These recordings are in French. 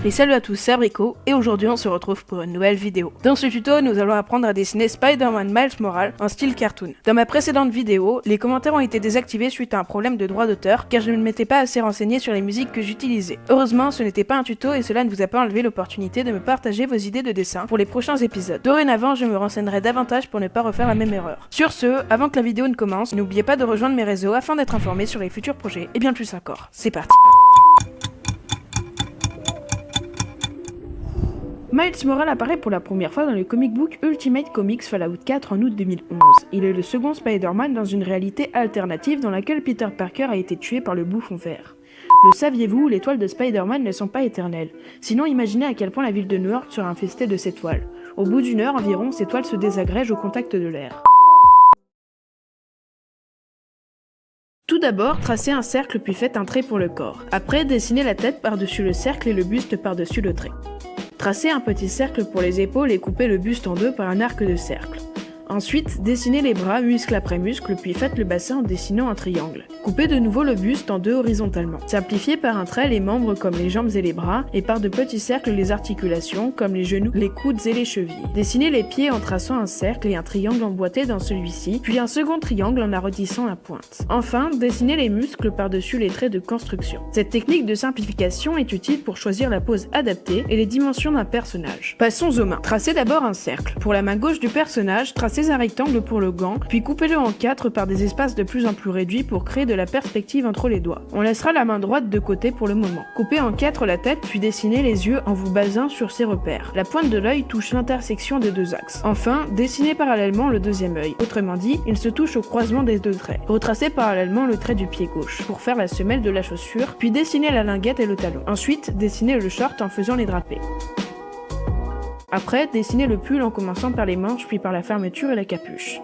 Et salut à tous, c'est Abrico, et aujourd'hui on se retrouve pour une nouvelle vidéo. Dans ce tuto, nous allons apprendre à dessiner Spider-Man Miles Morales en style cartoon. Dans ma précédente vidéo, les commentaires ont été désactivés suite à un problème de droit d'auteur, car je ne m'étais pas assez renseigné sur les musiques que j'utilisais. Heureusement, ce n'était pas un tuto et cela ne vous a pas enlevé l'opportunité de me partager vos idées de dessin pour les prochains épisodes. Dorénavant, je me renseignerai davantage pour ne pas refaire la même erreur. Sur ce, avant que la vidéo ne commence, n'oubliez pas de rejoindre mes réseaux afin d'être informé sur les futurs projets, et bien plus encore. C'est parti. Miles Morales apparaît pour la première fois dans le comic book Ultimate Comics Fallout 4 en août 2011. Il est le second Spider-Man dans une réalité alternative dans laquelle Peter Parker a été tué par le bouffon vert. Le saviez-vous, les toiles de Spider-Man ne sont pas éternelles. Sinon, imaginez à quel point la ville de New York sera infestée de ces toiles. Au bout d'une heure environ, ces toiles se désagrègent au contact de l'air. Tout d'abord, tracez un cercle puis faites un trait pour le corps. Après, dessinez la tête par-dessus le cercle et le buste par-dessus le trait. Tracez un petit cercle pour les épaules et coupez le buste en deux par un arc de cercle. Ensuite, dessinez les bras muscle après muscle, puis faites le bassin en dessinant un triangle. Coupez de nouveau le buste en deux horizontalement. Simplifiez par un trait les membres comme les jambes et les bras, et par de petits cercles les articulations comme les genoux, les coudes et les chevilles. Dessinez les pieds en traçant un cercle et un triangle emboîté dans celui-ci, puis un second triangle en arrondissant la pointe. Enfin, dessinez les muscles par-dessus les traits de construction. Cette technique de simplification est utile pour choisir la pose adaptée et les dimensions d'un personnage. Passons aux mains. Tracez d'abord un cercle. Pour la main gauche du personnage, tracez un rectangle pour le gant, puis coupez-le en 4 par des espaces de plus en plus réduits pour créer de la perspective entre les doigts. On laissera la main droite de côté pour le moment. Coupez en 4 la tête, puis dessinez les yeux en vous basant sur ces repères. La pointe de l'œil touche l'intersection des deux axes. Enfin, dessinez parallèlement le deuxième œil. Autrement dit, il se touche au croisement des deux traits. Retracez parallèlement le trait du pied gauche pour faire la semelle de la chaussure, puis dessinez la linguette et le talon. Ensuite, dessinez le short en faisant les drapés. Après, dessinez le pull en commençant par les manches puis par la fermeture et la capuche.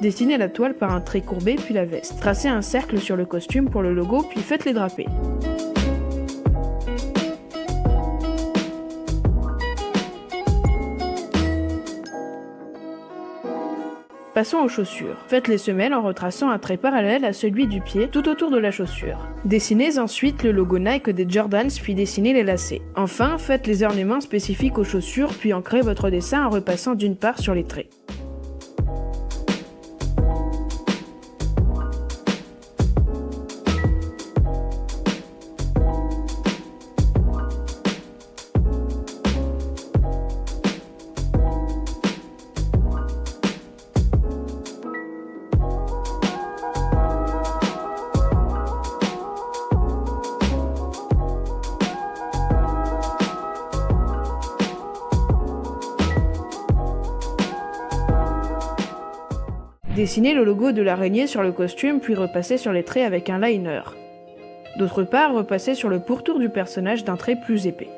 Dessinez la toile par un trait courbé puis la veste. Tracez un cercle sur le costume pour le logo puis faites les drapés. Passons aux chaussures. Faites les semelles en retraçant un trait parallèle à celui du pied tout autour de la chaussure. Dessinez ensuite le logo Nike des Jordans puis dessinez les lacets. Enfin, faites les ornements spécifiques aux chaussures puis ancrez votre dessin en repassant d'une part sur les traits. Dessinez le logo de l'araignée sur le costume puis repassez sur les traits avec un liner. D'autre part, repassez sur le pourtour du personnage d'un trait plus épais.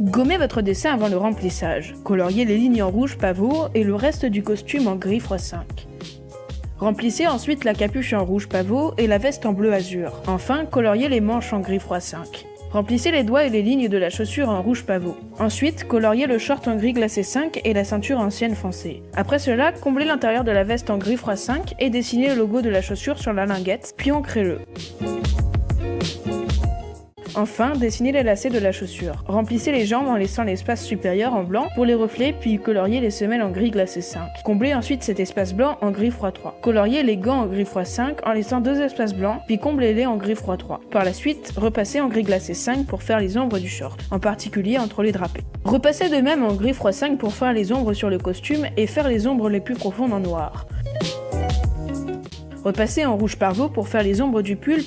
Gommez votre dessin avant le remplissage. Coloriez les lignes en rouge pavot et le reste du costume en gris x5. Remplissez ensuite la capuche en rouge pavot et la veste en bleu azur. Enfin, coloriez les manches en gris x5. Remplissez les doigts et les lignes de la chaussure en rouge pavot. Ensuite, coloriez le short en gris glacé 5 et la ceinture en sienne foncée. Après cela, comblez l'intérieur de la veste en gris x5 et dessinez le logo de la chaussure sur la linguette, puis ancrez-le. Enfin, dessinez les lacets de la chaussure. Remplissez les jambes en laissant l'espace supérieur en blanc pour les reflets, puis coloriez les semelles en gris glacé 5. Comblez ensuite cet espace blanc en gris x3. Coloriez les gants en gris x5 en laissant deux espaces blancs, puis comblez-les en gris x3. Par la suite, repassez en gris glacé 5 pour faire les ombres du short, en particulier entre les drapés. Repassez de même en gris x5 pour faire les ombres sur le costume et faire les ombres les plus profondes en noir. Repassez en rouge pavot pour faire les ombres du pull,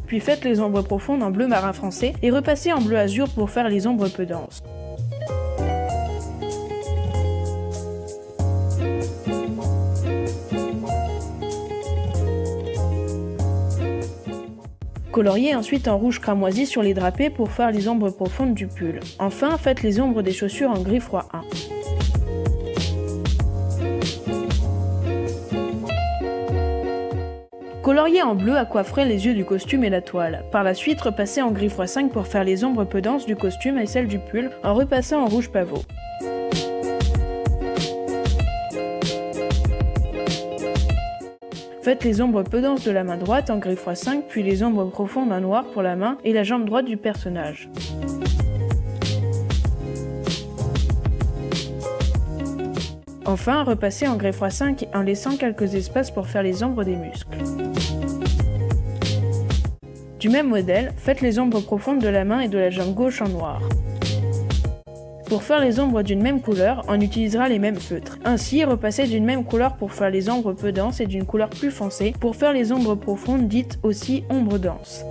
puis faites les ombres profondes en bleu marin foncé et repassez en bleu azur pour faire les ombres peu denses. Coloriez ensuite en rouge cramoisi sur les drapés pour faire les ombres profondes du pull. Enfin, faites les ombres des chaussures en gris x1. Coloriez en bleu aquaferez les yeux du costume et la toile. Par la suite, repassez en gris x5 pour faire les ombres peu denses du costume et celles du pull, en repassant en rouge pavot. Faites les ombres peu denses de la main droite en gris x5, puis les ombres profondes en noir pour la main et la jambe droite du personnage. Enfin, repassez en gris x5 en laissant quelques espaces pour faire les ombres des muscles. Du même modèle, faites les ombres profondes de la main et de la jambe gauche en noir. Pour faire les ombres d'une même couleur, on utilisera les mêmes feutres. Ainsi, repassez d'une même couleur pour faire les ombres peu denses et d'une couleur plus foncée pour faire les ombres profondes dites aussi ombres denses.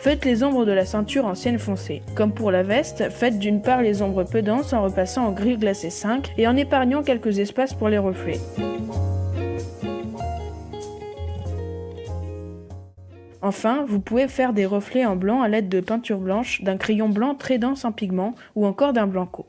Faites les ombres de la ceinture en sienne foncée. Comme pour la veste, faites d'une part les ombres peu denses en repassant en gris glacé 5 et en épargnant quelques espaces pour les reflets. Enfin, vous pouvez faire des reflets en blanc à l'aide de peinture blanche, d'un crayon blanc très dense en pigments ou encore d'un blanco.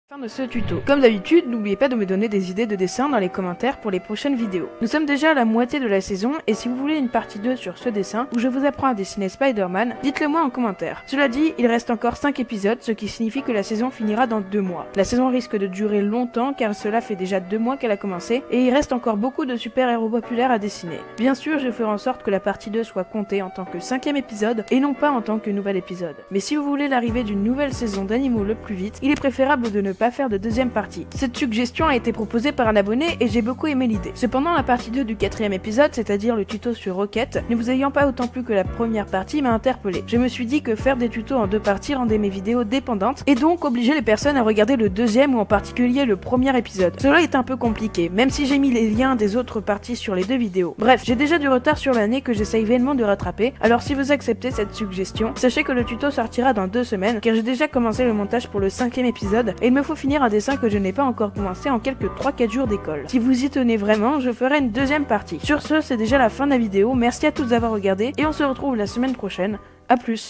Fin de ce tuto. Comme d'habitude, n'oubliez pas de me donner des idées de dessin dans les commentaires pour les prochaines vidéos. Nous sommes déjà à la moitié de la saison et si vous voulez une partie 2 sur ce dessin où je vous apprends à dessiner Spider-Man, dites-le moi en commentaire. Cela dit, il reste encore 5 épisodes, ce qui signifie que la saison finira dans 2 mois. La saison risque de durer longtemps car cela fait déjà 2 mois qu'elle a commencé et il reste encore beaucoup de super-héros populaires à dessiner. Bien sûr, je ferai en sorte que la partie 2 soit comptée en tant que 5e épisode et non pas en tant que nouvel épisode. Mais si vous voulez l'arrivée d'une nouvelle saison d'animaux le plus vite, il est préférable de ne pas faire de deuxième partie. Cette suggestion a été proposée par un abonné et j'ai beaucoup aimé l'idée. Cependant, la partie 2 du 4e épisode, c'est-à-dire le tuto sur Rocket, ne vous ayant pas autant plu que la première partie, m'a interpellé. Je me suis dit que faire des tutos en 2 parties rendait mes vidéos dépendantes et donc obligeait les personnes à regarder le 2e ou en particulier le premier épisode. Cela est un peu compliqué, même si j'ai mis les liens des autres parties sur les 2 vidéos. Bref, j'ai déjà du retard sur l'année que j'essaye vainement de rattraper, alors si vous acceptez cette suggestion, sachez que le tuto sortira dans 2 semaines car j'ai déjà commencé le montage pour le 5e épisode et il me faut finir un dessin que je n'ai pas encore commencé en quelques 3-4 jours d'école. Si vous y tenez vraiment, je ferai une 2e partie. Sur ce, c'est déjà la fin de la vidéo, merci à tous d'avoir regardé et on se retrouve la semaine prochaine. A plus.